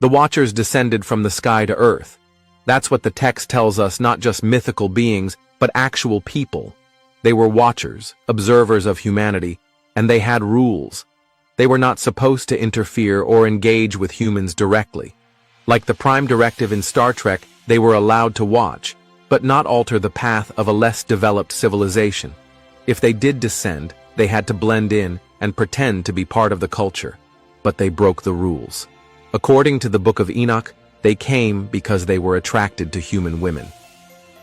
The Watchers descended from the sky to earth. That's what the text tells us, not just mythical beings, but actual people. They were watchers, observers of humanity, and they had rules. They were not supposed to interfere or engage with humans directly. Like the Prime Directive in Star Trek, they were allowed to watch, but not alter the path of a less developed civilization. If they did descend, they had to blend in and pretend to be part of the culture. But they broke the rules. According to the Book of Enoch, they came because they were attracted to human women.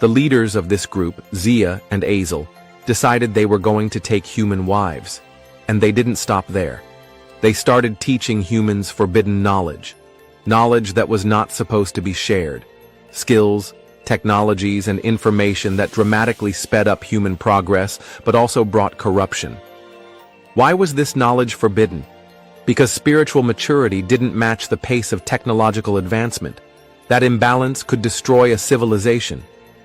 The leaders of this group, Zia and Azel, decided they were going to take human wives. And they didn't stop there. They started teaching humans forbidden knowledge. Knowledge that was not supposed to be shared. Skills, technologies, and information that dramatically sped up human progress, but also brought corruption. Why was this knowledge forbidden? Because spiritual maturity didn't match the pace of technological advancement. That imbalance could destroy a civilization.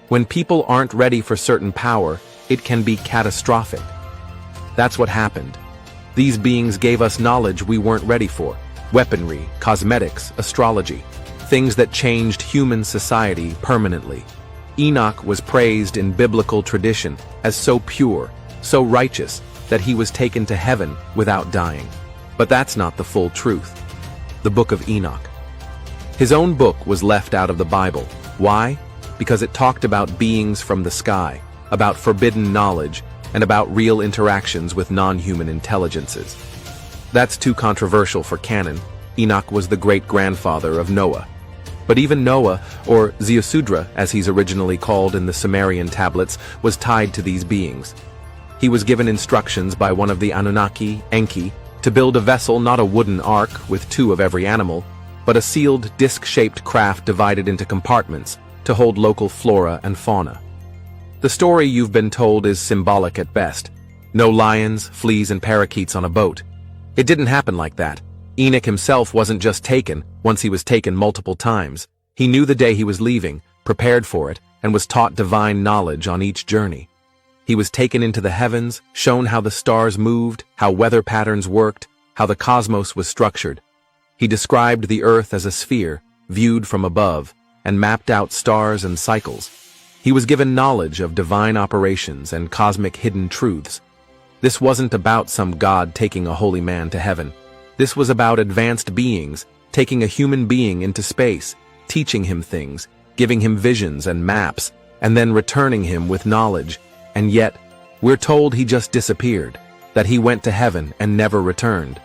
When people aren't ready for certain power, it can be catastrophic. That's what happened. These beings gave us knowledge we weren't ready for. Weaponry, cosmetics, astrology. Things that changed human society permanently. Enoch was praised in biblical tradition as so pure, so righteous, that he was taken to heaven without dying. But that's not the full truth. The Book of Enoch. His own book was left out of the Bible. Why? Because it talked about beings from the sky, about forbidden knowledge, and about real interactions with non-human intelligences. That's too controversial for canon. Enoch was the great-grandfather of Noah. But even Noah, or Ziusudra as he's originally called in the Sumerian tablets, was tied to these beings. He was given instructions by one of the Anunnaki, Enki, to build a vessel, not a wooden ark with 2 of every animal, but a sealed disc-shaped craft divided into compartments to hold local flora and fauna. The story you've been told is symbolic at best. No lions, fleas, and parakeets on a boat. It didn't happen like that. Enoch himself wasn't just taken, once he was taken multiple times. He knew the day he was leaving, prepared for it, and was taught divine knowledge on each journey. He was taken into the heavens, shown how the stars moved, how weather patterns worked, how the cosmos was structured. He described the earth as a sphere, viewed from above, and mapped out stars and cycles. He was given knowledge of divine operations and cosmic hidden truths. This wasn't about some god taking a holy man to heaven. This was about advanced beings taking a human being into space, teaching him things, giving him visions and maps, and then returning him with knowledge. And yet, we're told he just disappeared, that he went to heaven and never returned.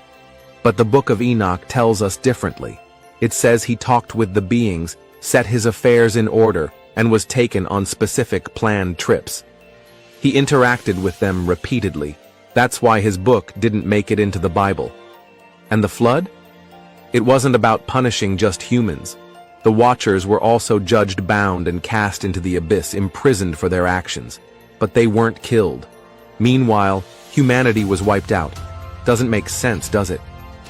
But the Book of Enoch tells us differently. It says he talked with the beings, set his affairs in order, and was taken on specific planned trips. He interacted with them repeatedly. That's why his book didn't make it into the Bible. And the flood? It wasn't about punishing just humans. The Watchers were also judged, bound, and cast into the abyss, imprisoned for their actions. But they weren't killed. Meanwhile, humanity was wiped out. Doesn't make sense, does it?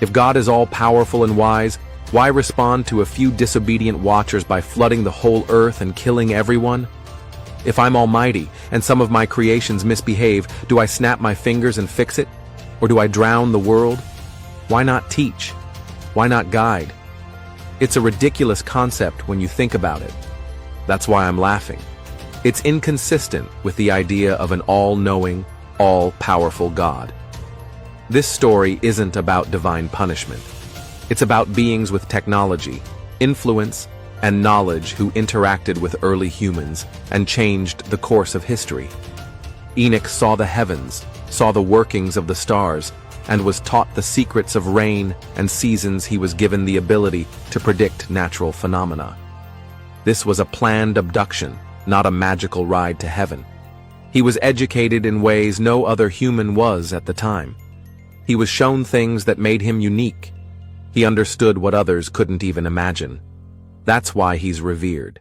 If God is all-powerful and wise, why respond to a few disobedient Watchers by flooding the whole earth and killing everyone? If I'm almighty and some of my creations misbehave, do I snap my fingers and fix it? Or do I drown the world? Why not teach? Why not guide? It's a ridiculous concept when you think about it. That's why I'm laughing. It's inconsistent with the idea of an all-knowing, all-powerful God. This story isn't about divine punishment. It's about beings with technology, influence, and knowledge who interacted with early humans and changed the course of history. Enoch saw the heavens, saw the workings of the stars, and was taught the secrets of rain and seasons. He was given the ability to predict natural phenomena. This was a planned abduction, not a magical ride to heaven. He was educated in ways no other human was at the time. He was shown things that made him unique. He understood what others couldn't even imagine. That's why he's revered.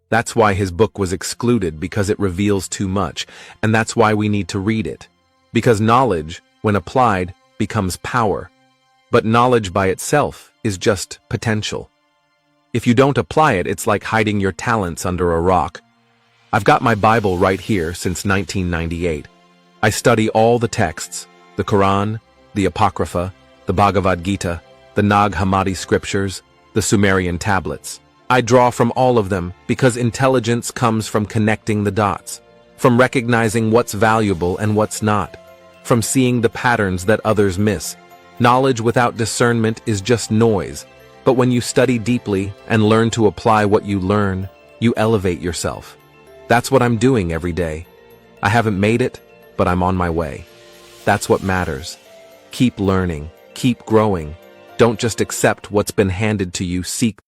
That's why his book was excluded, because it reveals too much, and that's why we need to read it. Because knowledge, when applied, becomes power. But knowledge by itself is just potential. If you don't apply it, it's like hiding your talents under a rock. I've got my Bible right here since 1998. I study all the texts, the Quran, the Apocrypha, the Bhagavad Gita, the Nag Hammadi scriptures, the Sumerian tablets. I draw from all of them because intelligence comes from connecting the dots, from recognizing what's valuable and what's not, from seeing the patterns that others miss. Knowledge without discernment is just noise, but when you study deeply and learn to apply what you learn, you elevate yourself. That's what I'm doing every day. I haven't made it, but I'm on my way. That's what matters. Keep learning, keep growing. Don't just accept what's been handed to you, seek